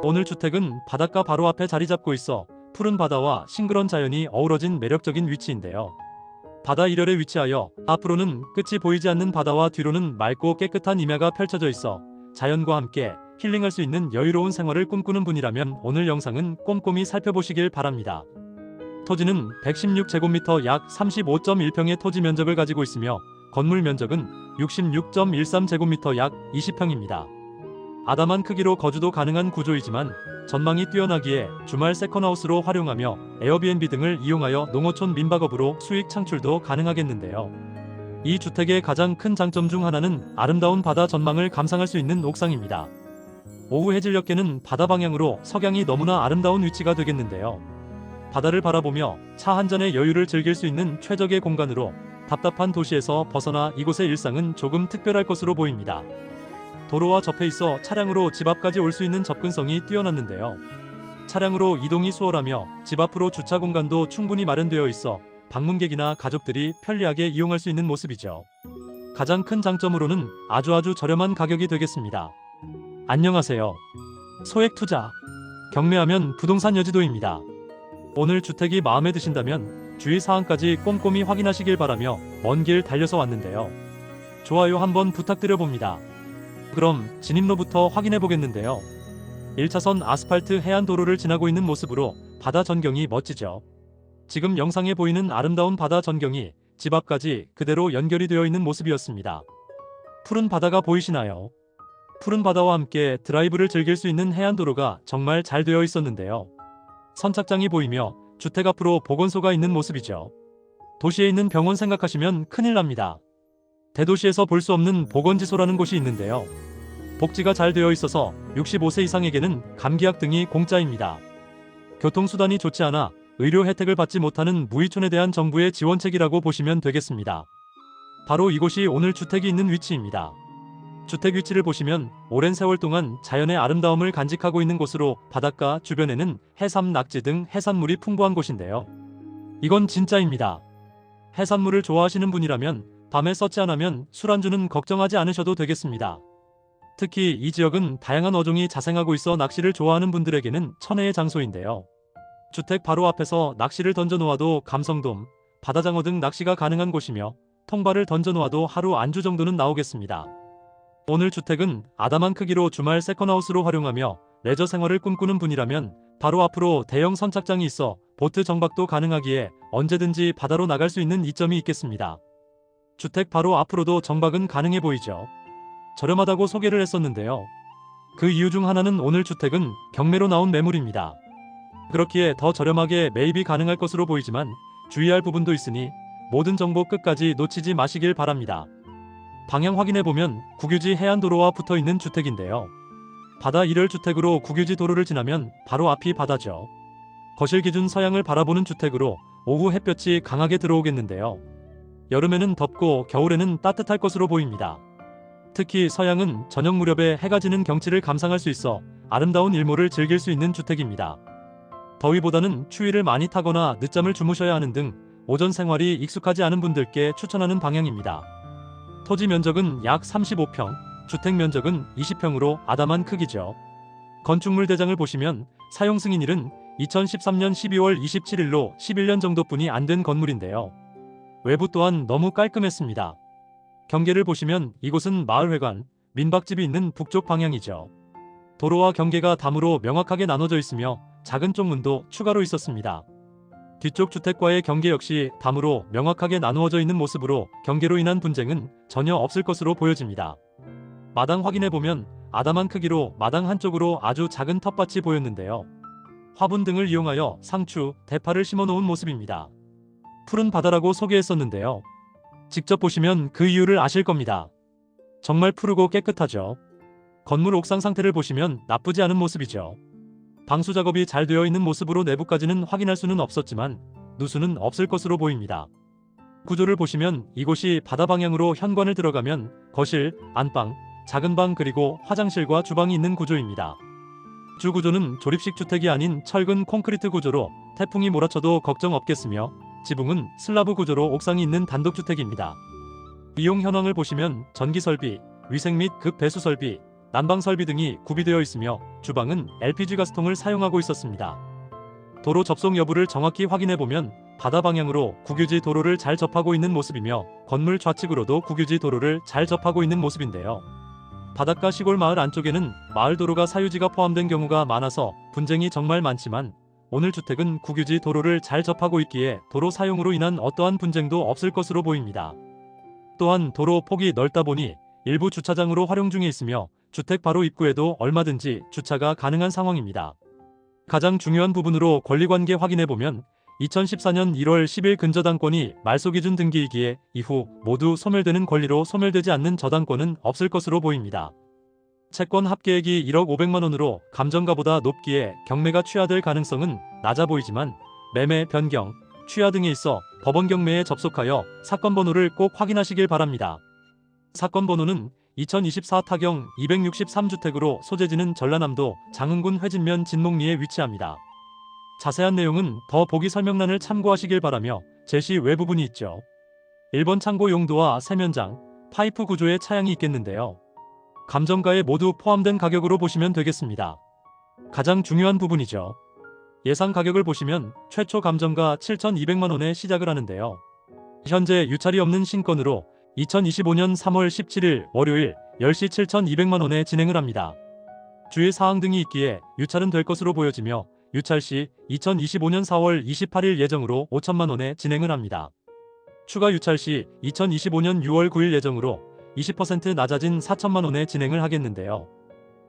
오늘 주택은 바닷가 바로 앞에 자리 잡고 있어 푸른 바다와 싱그러운 자연이 어우러진 매력적인 위치인데요. 바다 이ler에 위치하여 앞으로는 끝이 보이지 않는 바다와 뒤로는 맑고 깨끗한 임야가 펼쳐져 있어 자연과 함께 힐링할 수 있는 여유로운 생활을 꿈꾸는 분이라면 오늘 영상은 꼼꼼히 살펴보시길 바랍니다. 토지는 116제곱미터 약 35.1평의 토지 면적을 가지고 있으며 건물 면적은 66.13제곱미터 약 20평입니다. 아담한 크기로 거주도 가능한 구조이지만 전망이 뛰어나기에 주말 세컨하우스로 활용하며 에어비앤비 등을 이용하여 농어촌 민박업으로 수익 창출도 가능하겠는데요. 이 주택의 가장 큰 장점 중 하나는 아름다운 바다 전망을 감상할 수 있는 옥상입니다. 오후 해질녘에는 바다 방향으로 석양이 너무나 아름다운 위치가 되겠는데요. 바다를 바라보며 차 한 잔의 여유를 즐길 수 있는 최적의 공간으로 답답한 도시에서 벗어나 이곳의 일상은 조금 특별할 것으로 보입니다. 도로와 접해 있어 차량으로 집 앞까지 올 수 있는 접근성이 뛰어났는데요. 차량으로 이동이 수월하며 집 앞으로 주차 공간도 충분히 마련되어 있어 방문객이나 가족들이 편리하게 이용할 수 있는 모습이죠. 가장 큰 장점으로는 아주 저렴한 가격이 되겠습니다. 안녕하세요. 소액 투자, 경매하면 부동산 여지도입니다. 오늘 주택이 마음에 드신다면 주의 사항까지 꼼꼼히 확인하시길 바라며 먼 길 달려서 왔는데요. 좋아요 한번 부탁드려 봅니다. 그럼 진입로부터 확인해 보겠는데요. 1차선 아스팔트 해안도로를 지나고 있는 모습으로 바다 전경이 멋지죠. 지금 영상에 보이는 아름다운 바다 전경이 집 앞까지 그대로 연결이 되어 있는 모습이었습니다. 푸른 바다가 보이시나요? 푸른 바다와 함께 드라이브를 즐길 수 있는 해안도로가 정말 잘 되어 있었는데요. 선착장이 보이며 주택 앞으로 보건소가 있는 모습이죠. 도시에 있는 병원 생각하시면 큰일 납니다. 대도시에서 볼 수 없는 보건지소라는 곳이 있는데요. 복지가 잘 되어 있어서 65세 이상에게는 감기약 등이 공짜입니다. 교통수단이 좋지 않아 의료 혜택을 받지 못하는 무이촌에 대한 정부의 지원책이라고 보시면 되겠습니다. 바로 이곳이 오늘 주택이 있는 위치입니다. 주택 위치를 보시면 오랜 세월 동안 자연의 아름다움을 간직하고 있는 곳으로 바닷가 주변에는 해삼, 낙지 등 해산물이 풍부한 곳인데요. 이건 진짜입니다. 해산물을 좋아하시는 분이라면 밤에 서치 않으면 술안주는 걱정하지 않으셔도 되겠습니다. 특히 이 지역은 다양한 어종이 자생하고 있어 낚시를 좋아하는 분들에게는 천혜의 장소인데요. 주택 바로 앞에서 낚시를 던져 놓아도 감성돔, 바다장어 등 낚시가 가능한 곳이며 통발을 던져 놓아도 하루 안주 정도는 나오겠습니다. 오늘 주택은 아담한 크기로 주말 세컨하우스로 활용하며 레저 생활을 꿈꾸는 분이라면 바로 앞으로 대형 선착장이 있어 보트 정박도 가능하기에 언제든지 바다로 나갈 수 있는 이점이 있겠습니다. 주택 바로 앞으로도 정박은 가능해 보이죠. 저렴하다고 소개를 했었는데요. 그 이유 중 하나는 오늘 주택은 경매로 나온 매물입니다. 그렇기에 더 저렴하게 매입이 가능할 것으로 보이지만 주의할 부분도 있으니 모든 정보 끝까지 놓치지 마시길 바랍니다. 방향 확인해보면 국유지 해안도로와 붙어있는 주택인데요. 바다 일열 주택으로 국유지 도로를 지나면 바로 앞이 바다죠. 거실 기준 서양을 바라보는 주택으로 오후 햇볕이 강하게 들어오겠는데요. 여름에는 덥고 겨울에는 따뜻할 것으로 보입니다. 특히 서양은 저녁 무렵에 해가 지는 경치를 감상할 수 있어 아름다운 일몰을 즐길 수 있는 주택입니다. 더위보다는 추위를 많이 타거나 늦잠을 주무셔야 하는 등 오전 생활이 익숙하지 않은 분들께 추천하는 방향입니다. 토지 면적은 약 35평, 주택 면적은 20평으로 아담한 크기죠. 건축물 대장을 보시면 사용 승인일은 2013년 12월 27일로 11년 정도뿐이 안 된 건물인데요. 외부 또한 너무 깔끔했습니다. 경계를 보시면 이곳은 마을회관, 민박집이 있는 북쪽 방향이죠. 도로와 경계가 담으로 명확하게 나눠져 있으며 작은 쪽문도 추가로 있었습니다. 뒤쪽 주택과의 경계 역시 담으로 명확하게 나누어져 있는 모습으로 경계로 인한 분쟁은 전혀 없을 것으로 보여집니다. 마당 확인해보면 아담한 크기로 마당 한쪽으로 아주 작은 텃밭이 보였는데요. 화분 등을 이용하여 상추, 대파를 심어놓은 모습입니다. 푸른 바다라고 소개했었는데요. 직접 보시면 그 이유를 아실 겁니다. 정말 푸르고 깨끗하죠. 건물 옥상 상태를 보시면 나쁘지 않은 모습이죠. 방수 작업이 잘 되어 있는 모습으로 내부까지는 확인할 수는 없었지만 누수는 없을 것으로 보입니다. 구조를 보시면 이곳이 바다 방향으로 현관을 들어가면 거실, 안방, 작은 방 그리고 화장실과 주방이 있는 구조입니다. 주 구조는 조립식 주택이 아닌 철근 콘크리트 구조로 태풍이 몰아쳐도 걱정 없겠으며 지붕은 슬라브 구조로 옥상이 있는 단독주택입니다. 이용 현황을 보시면 전기 설비, 위생 및 급 배수 설비, 난방 설비 등이 구비되어 있으며 주방은 LPG 가스통을 사용하고 있었습니다. 도로 접속 여부를 정확히 확인해 보면 바다 방향으로 국유지 도로를 잘 접하고 있는 모습이며 건물 좌측으로도 국유지 도로를 잘 접하고 있는 모습인데요. 바닷가 시골 마을 안쪽에는 마을 도로가 사유지가 포함된 경우가 많아서 분쟁이 정말 많지만 오늘 주택은 국유지 도로를 잘 접하고 있기에 도로 사용으로 인한 어떠한 분쟁도 없을 것으로 보입니다. 또한 도로 폭이 넓다 보니 일부 주차장으로 활용 중에 있으며 주택 바로 입구에도 얼마든지 주차가 가능한 상황입니다. 가장 중요한 부분으로 권리관계 확인해보면 2014년 1월 10일 근저당권이 말소기준 등기이기에 이후 모두 소멸되는 권리로 소멸되지 않는 저당권은 없을 것으로 보입니다. 채권 합계액이 1억 500만원으로 감정가보다 높기에 경매가 취하될 가능성은 낮아 보이지만 매매, 변경, 취하 등에 있어 법원 경매에 접속하여 사건 번호를 꼭 확인하시길 바랍니다. 사건 번호는 2024 타경 263주택으로 소재지는 전라남도 장흥군 회진면 진목리에 위치합니다. 자세한 내용은 더 보기 설명란을 참고하시길 바라며 제시 외부분이 있죠. 1번 창고 용도와 세면장, 파이프 구조의 차양이 있겠는데요. 감정가에 모두 포함된 가격으로 보시면 되겠습니다. 가장 중요한 부분이죠. 예상 가격을 보시면 최초 감정가 7,200만원에 시작을 하는데요. 현재 유찰이 없는 신건으로 2025년 3월 17일 월요일 10시 7,200만원에 진행을 합니다. 주의 사항 등이 있기에 유찰은 될 것으로 보여지며 유찰 시 2025년 4월 28일 예정으로 5천만원에 진행을 합니다. 추가 유찰 시 2025년 6월 9일 예정으로 20% 낮아진 4천만원에 진행을 하겠는데요.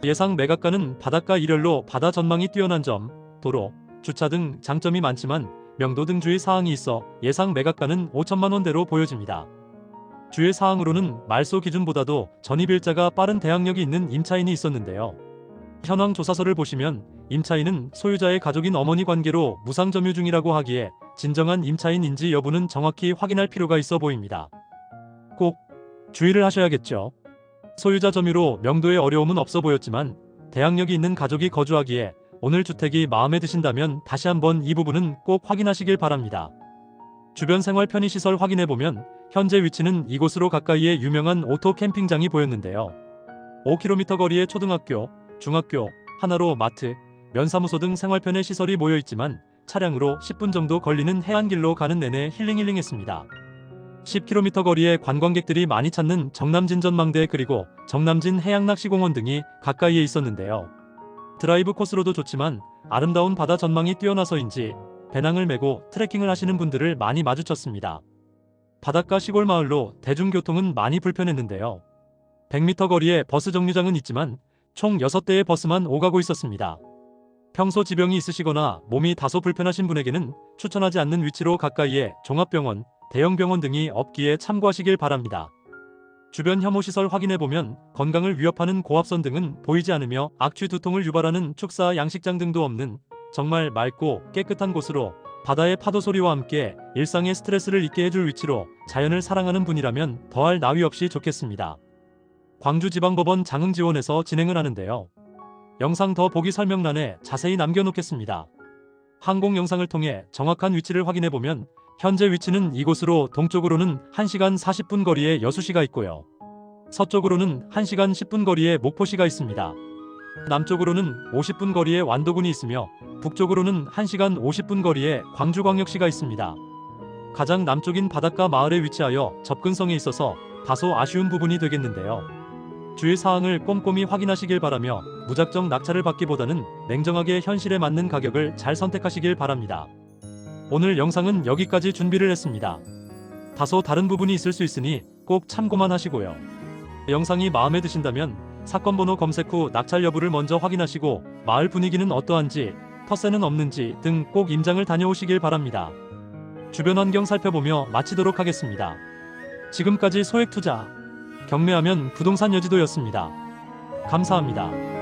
예상 매각가는 바닷가 일렬로 바다 전망이 뛰어난 점, 도로, 주차 등 장점이 많지만 명도 등 주의 사항이 있어 예상 매각가는 5천만원대로 보여집니다. 주의 사항으로는 말소 기준보다도 전입일자가 빠른 대항력이 있는 임차인이 있었는데요. 현황 조사서를 보시면 임차인은 소유자의 가족인 어머니 관계로 무상점유 중이라고 하기에 진정한 임차인인지 여부는 정확히 확인할 필요가 있어 보입니다. 꼭 주의를 하셔야겠죠. 소유자 점유로 명도에 어려움은 없어 보였지만 대항력이 있는 가족이 거주하기에 오늘 주택이 마음에 드신다면 다시 한번 이 부분은 꼭 확인하시길 바랍니다. 주변 생활 편의시설 확인해보면 현재 위치는 이곳으로 가까이에 유명한 오토 캠핑장이 보였는데요. 5km 거리에 초등학교, 중학교, 하나로 마트, 면사무소 등 생활편의 시설이 모여있지만 차량으로 10분 정도 걸리는 해안길로 가는 내내 힐링했습니다. 10km 거리에 관광객들이 많이 찾는 정남진 전망대 그리고 정남진 해양낚시공원 등이 가까이에 있었는데요. 드라이브 코스로도 좋지만 아름다운 바다 전망이 뛰어나서인지 배낭을 메고 트레킹을 하시는 분들을 많이 마주쳤습니다. 바닷가 시골 마을로 대중교통은 많이 불편했는데요. 100m 거리에 버스 정류장은 있지만 총 6대의 버스만 오가고 있었습니다. 평소 지병이 있으시거나 몸이 다소 불편하신 분에게는 추천하지 않는 위치로 가까이에 종합병원, 대형병원 등이 없기에 참고하시길 바랍니다. 주변 혐오시설 확인해보면 건강을 위협하는 고압선 등은 보이지 않으며 악취 두통을 유발하는 축사 양식장 등도 없는 정말 맑고 깨끗한 곳으로 바다의 파도 소리와 함께 일상의 스트레스를 잊게 해줄 위치로 자연을 사랑하는 분이라면 더할 나위 없이 좋겠습니다. 광주지방법원 장흥지원에서 진행을 하는데요. 영상 더 보기 설명란에 자세히 남겨놓겠습니다. 항공 영상을 통해 정확한 위치를 확인해보면 현재 위치는 이곳으로 동쪽으로는 1시간 40분 거리에 여수시가 있고요. 서쪽으로는 1시간 10분 거리에 목포시가 있습니다. 남쪽으로는 50분 거리에 완도군이 있으며 북쪽으로는 1시간 50분 거리에 광주광역시가 있습니다. 가장 남쪽인 바닷가 마을에 위치하여 접근성에 있어서 다소 아쉬운 부분이 되겠는데요. 주의사항을 꼼꼼히 확인하시길 바라며 무작정 낙찰을 받기보다는 냉정하게 현실에 맞는 가격을 잘 선택하시길 바랍니다. 오늘 영상은 여기까지 준비를 했습니다. 다소 다른 부분이 있을 수 있으니 꼭 참고만 하시고요. 영상이 마음에 드신다면 사건 번호 검색 후 낙찰 여부를 먼저 확인하시고 마을 분위기는 어떠한지, 터세는 없는지 등 꼭 임장을 다녀오시길 바랍니다. 주변 환경 살펴보며 마치도록 하겠습니다. 지금까지 소액투자, 경매하면 부동산 여지도였습니다. 감사합니다.